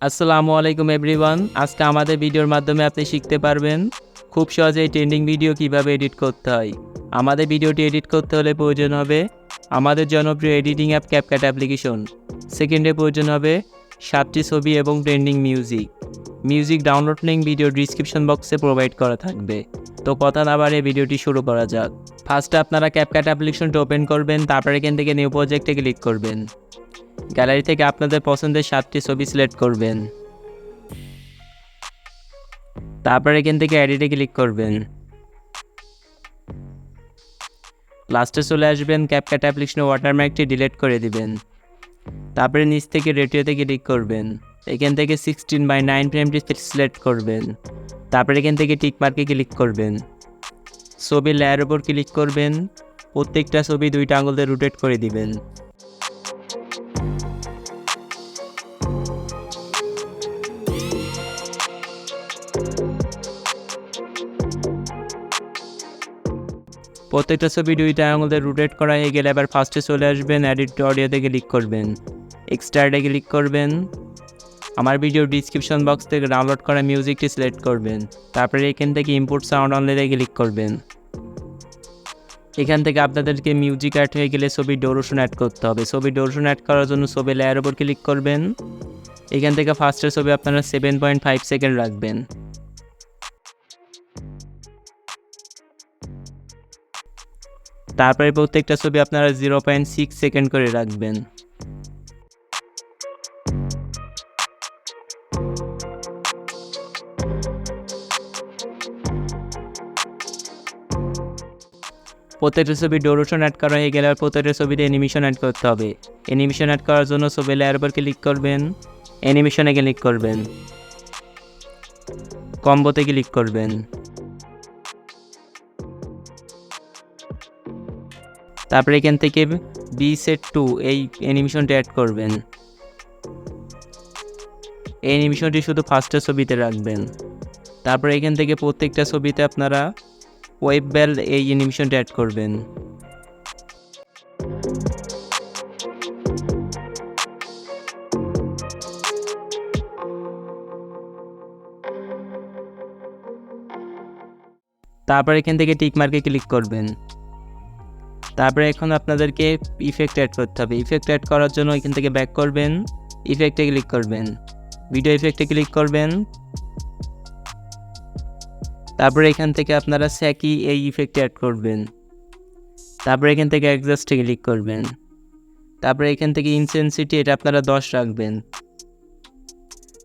আসসালামু আলাইকুম এভরিওয়ান। আজকে আমাদের ভিডিওর মাধ্যমে আপনি শিখতে পারবেন খুব সহজেই ট্রেন্ডিং ভিডিও কিভাবে এডিট করতে হয়। আমাদের ভিডিওটি এডিট করতে হলে প্রয়োজন হবে আমাদের জনপ্রিয় এডিটিং অ্যাপ ক্যাপকাট অ্যাপ্লিকেশন। সেকেন্ডে প্রয়োজন হবে 7টি ছবি এবং trending music download link video description বক্সে প্রোভাইড করা থাকবে। তো কথা না বাড়িয়ে ভিডিওটি শুরু করা যাক। ফার্স্টে আপনারা ক্যাপকাট অ্যাপ্লিকেশনটা ওপেন করবেন, তারপর এখান থেকে নিউ প্রজেক্টে ক্লিক করবেন। গ্যালারি থেকে আপনাদের পছন্দের 7টি ছবি সিলেক্ট করবেন, তারপর এখান থেকে এডিটে ক্লিক করবেন। লাস্টে চলে আসবেন, ক্যাপকাট অ্যাপ্লিকেশনের ওয়াটারমার্কটি ডিলিট করে দিবেন। তারপরে নিচ থেকে রেটিওতে ক্লিক করবেন, এখান থেকে 16:9 ফ্রেমটি সিলেক্ট করবেন। তারপরে এখান থেকে টিক মার্কে ক্লিক করবেন, ছবির লেয়ার উপর ক্লিক করবেন, প্রত্যেকটা ছবি 2টা আঙুল দিয়ে রোটেট করে দিবেন। প্রত্যেকটা ছবি 2টা আঙুল দিয়ে রোটেট করা হয়ে গেলে এবার ফার্স্টে চলে আসবেন, এডিট অডিওতে ক্লিক করবেন, এক্সট্রাতে ক্লিক করবেন। আমার ভিডিও ডিসক্রিপশন বক্স থেকে ডাউনলোড করা মিউজিকটি সিলেক্ট করবেন। তারপরে এখান থেকে ইম্পোর্ট সাউন্ড অনলিতে ক্লিক করবেন। এখান থেকে আপনাদেরকে মিউজিক অ্যাড হয়ে গেলে ছবির ডিউরেশন অ্যাড করতে হবে। ছবির ডিউরেশন অ্যাড করার জন্য ছবি লেয়ার উপর ক্লিক করবেন। এখান থেকে ফার্স্টের ছবি আপনারা 7.5 সেকেন্ড রাখবেন। তারপরে প্রত্যেকটা ছবি আপনারা 0.6 সেকেন্ড করে রাখবেন। প্রত্যেকটা ছবি ডিউরেশন অ্যাড করা হয়ে গেলে প্রত্যেকটা ছবিতে অ্যানিমেশন অ্যাড করতে হবে। অ্যানিমেশন অ্যাড করার জন্য ছবি লেয়ার উপর ক্লিক করবেন, অ্যানিমেশনে ক্লিক করবেন, কম্বোতে ক্লিক করবেন। তারপরে এখান থেকে সেট 2 এই অ্যানিমেশনটি অ্যাড করবেন। এই অ্যানিমেশনটি শুধু ফার্স্টের ছবিতে রাখবেন। তারপরে এখান থেকে প্রত্যেকটা ছবিতে আপনারা ওয়েব বেল এই অ্যানিমেশনটি অ্যাড করবেন। তারপর এখান থেকে টিক মার্কে ক্লিক করবেন। তারপরে এখন আপনাদেরকে ইফেক্ট অ্যাড করতে হবে। ইফেক্ট অ্যাড করার জন্য এখান থেকে ব্যাক করবেন, ইফেক্টে ক্লিক করবেন, ভিডিও ইফেক্টে ক্লিক করবেন। তারপরে এখান থেকে আপনারা স্যাকি এই ইফেক্টে অ্যাড করবেন। তারপরে এখান থেকে অ্যাডজাস্টে ক্লিক করবেন। তারপরে এখান থেকে ইনসেনসিটি এটা আপনারা 10 রাখবেন।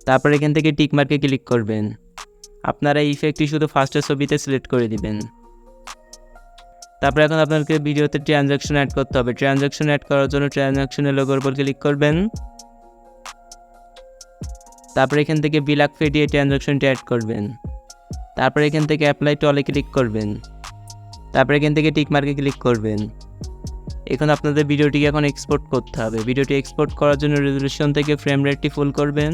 তারপরে এখান থেকে টিক মার্কে ক্লিক করবেন। আপনারা এই ইফেক্টটি শুধু ফার্স্টের ছবিতে সিলেক্ট করে দিবেন। তারপরে এখন আপনাদেরকে ভিডিওতে ট্রানজ্যাকশন অ্যাড করতে হবে। ট্রানজ্যাকশন অ্যাড করার জন্য ট্রানজ্যাকশনের লোগোর উপর ক্লিক করবেন। তারপরে এখান থেকে বিলাক ফি দিয়ে ট্রানজ্যাকশনটি অ্যাড করবেন। তারপরে এখান থেকে অ্যাপ্লাই টু অলে ক্লিক করবেন। তারপরে এখান থেকে টিক মার্কে ক্লিক করবেন। এখন আপনাদের ভিডিওটিকে এখন এক্সপোর্ট করতে হবে। ভিডিওটি এক্সপোর্ট করার জন্য রেজোলিউশন থেকে ফ্রেম রেটটি ফুল করবেন,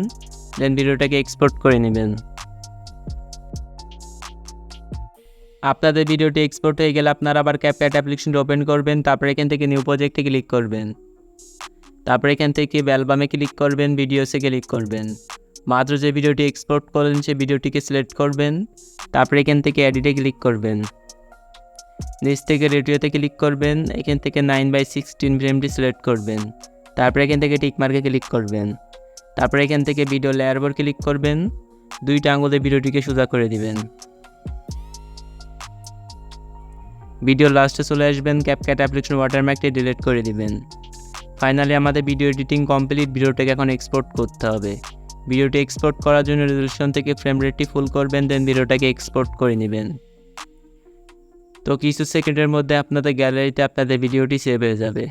দেন ভিডিওটাকে এক্সপোর্ট করে নেবেন। আপনাদের ভিডিওটি এক্সপোর্ট হয়ে গেলে আপনারা আবার ক্যাপকাট অ্যাপ্লিকেশনটি ওপেন করবেন। তারপরে এখান থেকে নিউ প্রজেক্টে ক্লিক করবেন। তারপরে এখান থেকে অ্যালবামে ক্লিক করবেন, ভিডিওসে ক্লিক করবেন। মাত্র যে ভিডিওটি এক্সপোর্ট করলেন সেই ভিডিওটিকে সিলেক্ট করবেন। তারপরে এখান থেকে এডিটে ক্লিক করবেন, নিচ থেকে রেডিওতে ক্লিক করবেন। এখান থেকে 9:16 ফ্রেমটি সিলেক্ট করবেন। তারপরে এখান থেকে টিক মার্কে ক্লিক করবেন। তারপরে এখান থেকে ভিডিও লেয়ার উপর ক্লিক করবেন, 2টা আঙুলে ভিডিওটিকে সোজা করে দিবেন। ভিডিও লাস্টে চলে আসবেন, ক্যাপকাট অ্যাপ্লিকেশন ওয়াটারমার্কটি ডিলিট করে দিবেন। ফাইনালি আমাদের ভিডিও এডিটিং কমপ্লিট। ভিডিওটাকে এখন এক্সপোর্ট করতে হবে। ভিডিওটি এক্সপোর্ট করার জন্য রেজোলিউশন থেকে ফ্রেম রেটটি ফুল করবেন, দেন ভিডিওটাকে এক্সপোর্ট করে নেবেন। তো কিছু সেকেন্ডের মধ্যে আপনাদের গ্যালারিতে আপনাদের ভিডিওটি সেভ হয়ে যাবে।